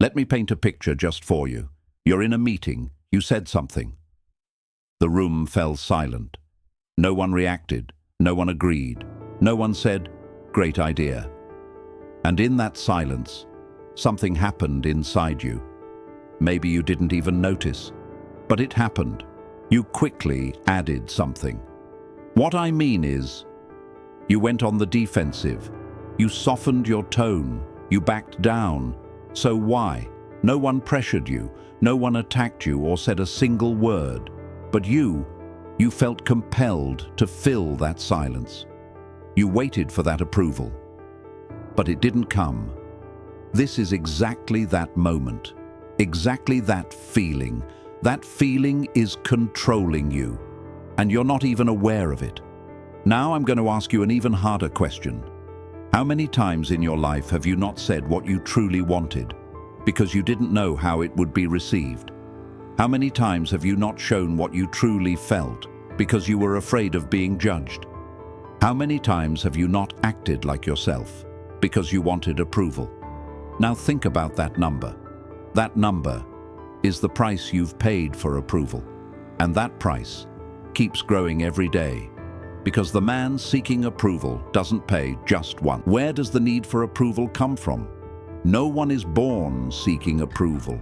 Let me paint a picture just for you. You're in a meeting. You said something. The room fell silent. No one reacted. No one agreed. No one said, "Great idea." And in that silence, something happened inside you. Maybe you didn't even notice, but it happened. You quickly added something. What I mean is, you went on the defensive. You softened your tone. You backed down. So why? No one pressured you. No one attacked you or said a single word. But you felt compelled to fill that silence. You waited for that approval. But it didn't come. This is exactly that moment. Exactly that feeling. That feeling is controlling you, and you're not even aware of it. Now I'm going to ask you an even harder question. How many times in your life have you not said what you truly wanted because you didn't know how it would be received? How many times have you not shown what you truly felt because you were afraid of being judged? How many times have you not acted like yourself because you wanted approval? Now think about that number. That number is the price you've paid for approval. And that price keeps growing every day, because the man seeking approval doesn't pay just once. Where does the need for approval come from? No one is born seeking approval.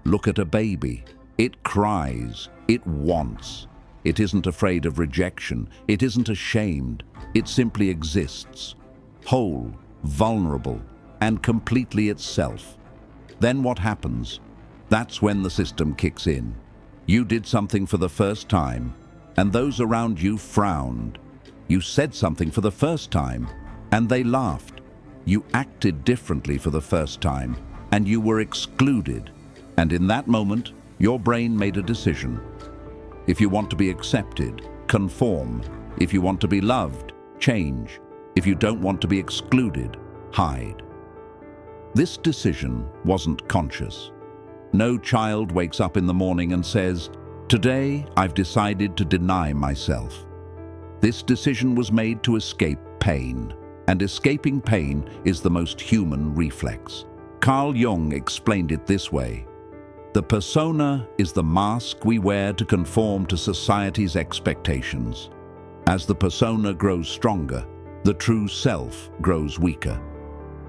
Look at a baby. It cries. It wants. It isn't afraid of rejection. It isn't ashamed. It simply exists, whole, vulnerable, and completely itself. Then what happens? That's when the system kicks in. You did something for the first time, and those around you frowned. You said something for the first time, and they laughed. You acted differently for the first time, and you were excluded. And in that moment, your brain made a decision. If you want to be accepted, conform. If you want to be loved, change. If you don't want to be excluded, hide. This decision wasn't conscious. No child wakes up in the morning and says, "Today I've decided to deny myself." This decision was made to escape pain, and escaping pain is the most human reflex. Carl Jung explained it this way: the persona is the mask we wear to conform to society's expectations. As the persona grows stronger, the true self grows weaker.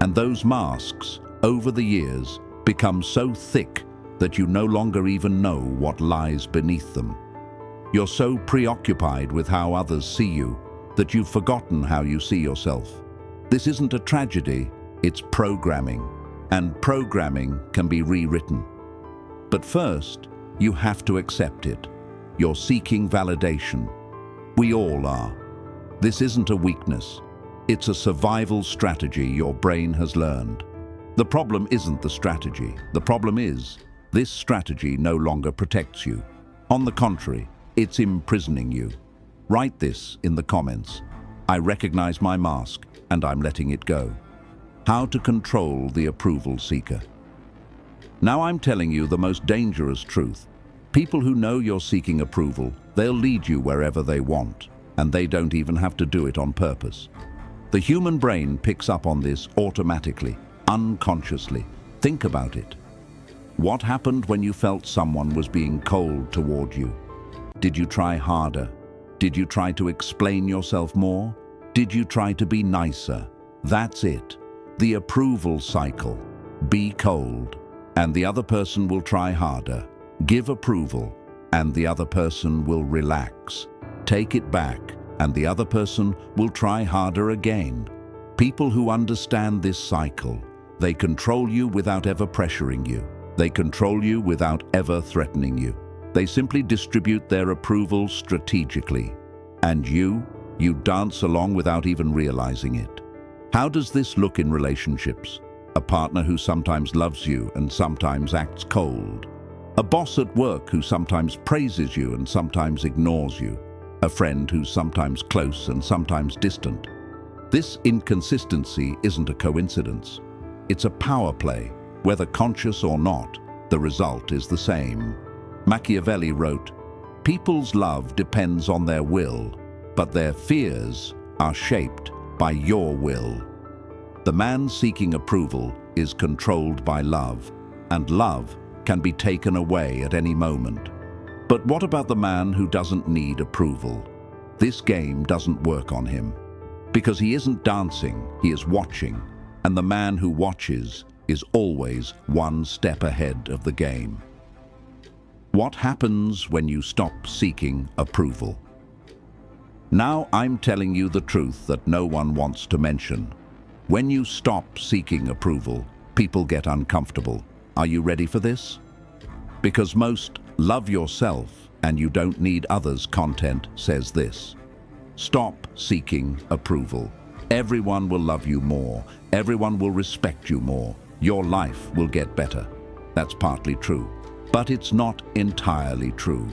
And those masks, over the years, become so thick that you no longer even know what lies beneath them. You're so preoccupied with how others see you that you've forgotten how you see yourself. This isn't a tragedy, it's programming, and programming can be rewritten. But first, you have to accept it. You're seeking validation. We all are. This isn't a weakness. It's a survival strategy your brain has learned. The problem isn't the strategy. The problem is, this strategy no longer protects you. On the contrary, it's imprisoning you. Write this in the comments. I recognize my mask, and I'm letting it go. How to control the approval seeker. Now I'm telling you the most dangerous truth. People who know you're seeking approval, they'll lead you wherever they want, and they don't even have to do it on purpose. The human brain picks up on this automatically, unconsciously. Think about it. What happened when you felt someone was being cold toward you? Did you try harder? Did you try to explain yourself more? Did you try to be nicer? That's it. The approval cycle. Be cold, and the other person will try harder. Give approval, and the other person will relax. Take it back, and the other person will try harder again. People who understand this cycle, they control you without ever pressuring you. They control you without ever threatening you. They simply distribute their approval strategically. And you dance along without even realizing it. How does this look in relationships? A partner who sometimes loves you and sometimes acts cold. A boss at work who sometimes praises you and sometimes ignores you. A friend who's sometimes close and sometimes distant. This inconsistency isn't a coincidence. It's a power play. Whether conscious or not, the result is the same. Machiavelli wrote, "People's love depends on their will, but their fears are shaped by your will." The man seeking approval is controlled by love, and love can be taken away at any moment. But what about the man who doesn't need approval? This game doesn't work on him. Because he isn't dancing, he is watching. And the man who watches is always one step ahead of the game. What happens when you stop seeking approval? Now I'm telling you the truth that no one wants to mention. When you stop seeking approval, people get uncomfortable. Are you ready for this? Because most love yourself and you don't need others' content says this. Stop seeking approval. Everyone will love you more. Everyone will respect you more. Your life will get better. That's partly true, but it's not entirely true.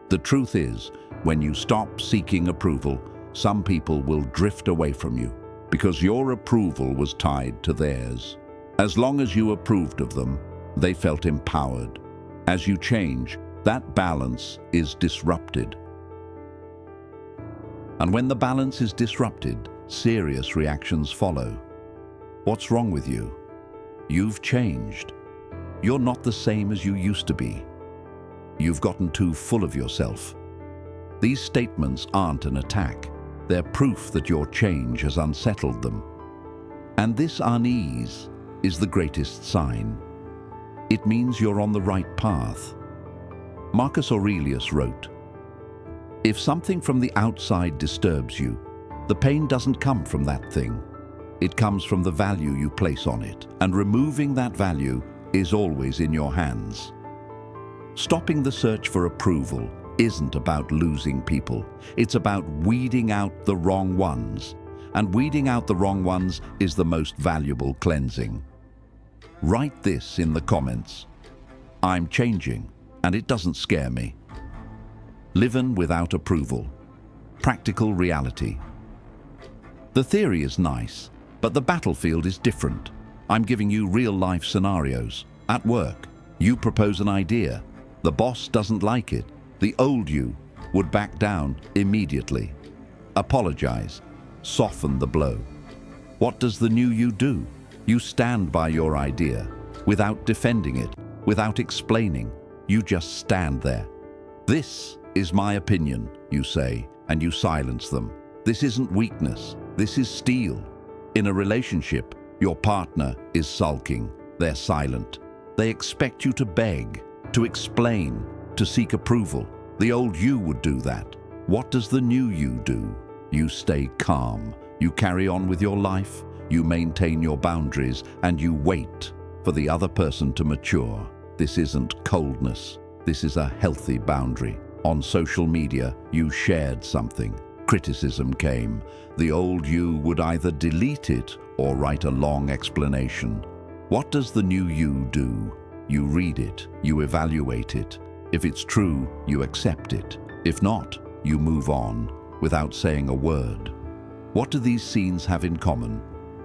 The truth is, when you stop seeking approval, some people will drift away from you because your approval was tied to theirs. As long as you approved of them, they felt empowered. As you change, that balance is disrupted. And when the balance is disrupted, serious reactions follow. What's wrong with you? You've changed. You're not the same as you used to be. You've gotten too full of yourself. These statements aren't an attack. They're proof that your change has unsettled them. And this unease is the greatest sign. It means you're on the right path. Marcus Aurelius wrote, "If something from the outside disturbs you, the pain doesn't come from that thing. It comes from the value you place on it, and removing that value is always in your hands." Stopping the search for approval isn't about losing people. It's about weeding out the wrong ones. And weeding out the wrong ones is the most valuable cleansing. Write this in the comments. I'm changing, and it doesn't scare me. Living without approval. Practical reality. The theory is nice, but the battlefield is different. I'm giving you real-life scenarios. At work, you propose an idea. The boss doesn't like it. The old you would back down immediately. Apologize. Soften the blow. What does the new you do? You stand by your idea, without defending it, without explaining. You just stand there. This is my opinion, you say, and you silence them. This isn't weakness. This is steel. In a relationship, your partner is sulking. They're silent. They expect you to beg, to explain, to seek approval. The old you would do that. What does the new you do? You stay calm. You carry on with your life. You maintain your boundaries, and you wait for the other person to mature. This isn't coldness. This is a healthy boundary. On social media, you shared something. Criticism came. The old you would either delete it or write a long explanation. What does the new you do? You read it. You evaluate it. If it's true, you accept it. If not, you move on without saying a word. What do these scenes have in common?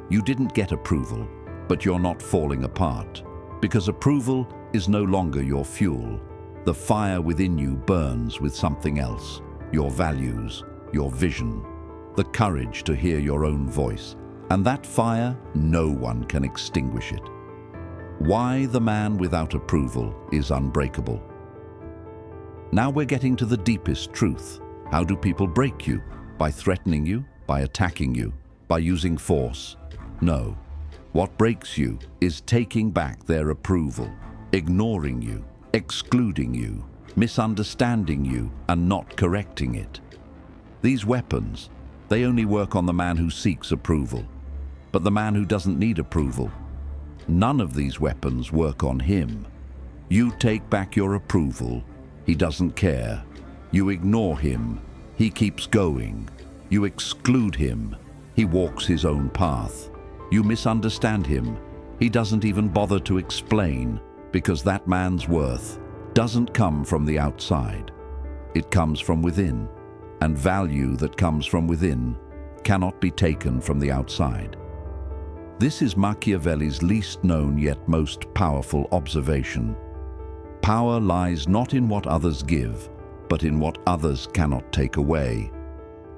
You didn't get approval, but you're not falling apart. Because approval is no longer your fuel. The fire within you burns with something else. Your values, your vision, the courage to hear your own voice. And that fire, no one can extinguish it. Why the man without approval is unbreakable. Now we're getting to the deepest truth. How do people break you? By threatening you? By attacking you? By using force? No. What breaks you is taking back their approval, ignoring you, excluding you, misunderstanding you, and not correcting it. These weapons, they only work on the man who seeks approval. But the man who doesn't need approval, none of these weapons work on him. You take back your approval, he doesn't care. You ignore him, he keeps going. You exclude him, he walks his own path. You misunderstand him, he doesn't even bother to explain, because that man's worth doesn't come from the outside. It comes from within, and value that comes from within cannot be taken from the outside. This is Machiavelli's least known yet most powerful observation. Power lies not in what others give, but in what others cannot take away.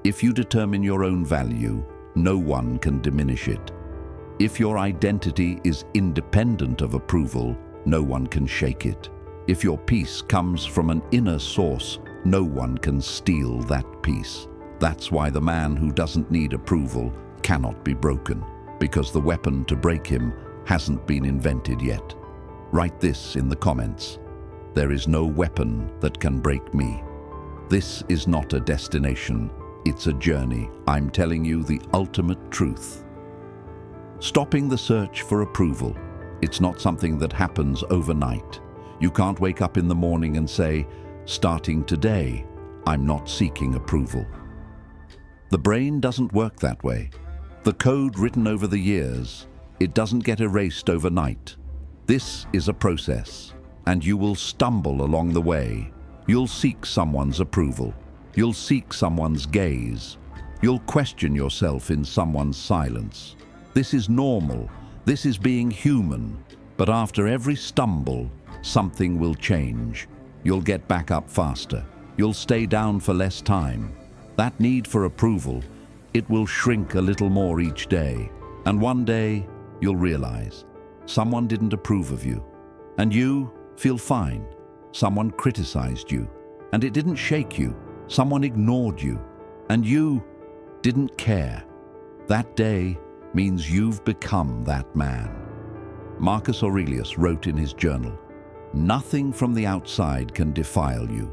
If you determine your own value, no one can diminish it. If your identity is independent of approval, no one can shake it. If your peace comes from an inner source, no one can steal that peace. That's why the man who doesn't need approval cannot be broken, because the weapon to break him hasn't been invented yet. Write this in the comments. There is no weapon that can break me. This is not a destination, it's a journey. I'm telling you the ultimate truth. Stopping the search for approval. It's not something that happens overnight. You can't wake up in the morning and say, starting today, I'm not seeking approval. The brain doesn't work that way. The code written over the years, it doesn't get erased overnight. This is a process, and you will stumble along the way. You'll seek someone's approval. You'll seek someone's gaze. You'll question yourself in someone's silence. This is normal. This is being human. But after every stumble, something will change. You'll get back up faster. You'll stay down for less time. That need for approval, it will shrink a little more each day. And one day, you'll realize someone didn't approve of you. And you feel fine. Someone criticized you. And it didn't shake you. Someone ignored you. And you didn't care. That day means you've become that man. Marcus Aurelius wrote in his journal, "Nothing from the outside can defile you.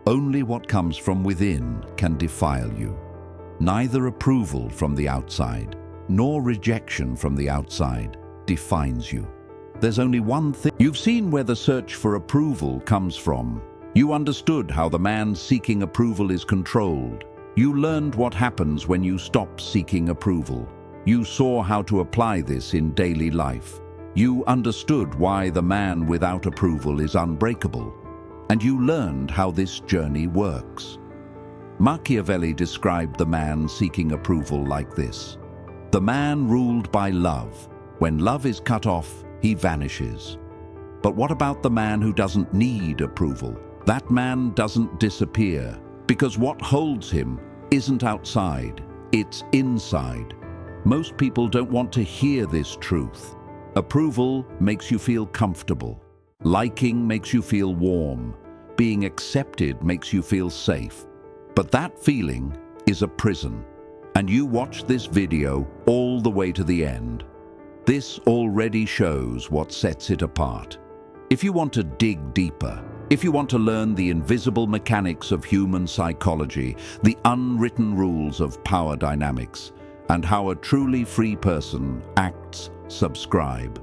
Only what comes from within can defile you. Neither approval from the outside, nor rejection from the outside defines you. There's only one thing." You've seen where the search for approval comes from. You understood how the man seeking approval is controlled. You learned what happens when you stop seeking approval. You saw how to apply this in daily life. You understood why the man without approval is unbreakable. And you learned how this journey works. Machiavelli described the man seeking approval like this: "The man ruled by love. When love is cut off, he vanishes." But what about the man who doesn't need approval? That man doesn't disappear, because what holds him isn't outside, it's inside. Most people don't want to hear this truth. Approval makes you feel comfortable. Liking makes you feel warm. Being accepted makes you feel safe. But that feeling is a prison. And you watch this video all the way to the end. This already shows what sets it apart. If you want to dig deeper, if you want to learn the invisible mechanics of human psychology, the unwritten rules of power dynamics, and how a truly free person acts, subscribe.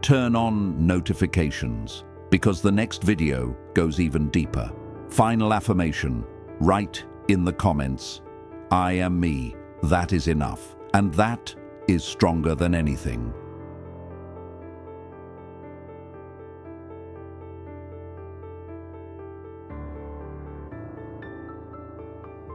Turn on notifications, because the next video goes even deeper. Final affirmation, write in the comments, "I am me, that is enough," and that is stronger than anything.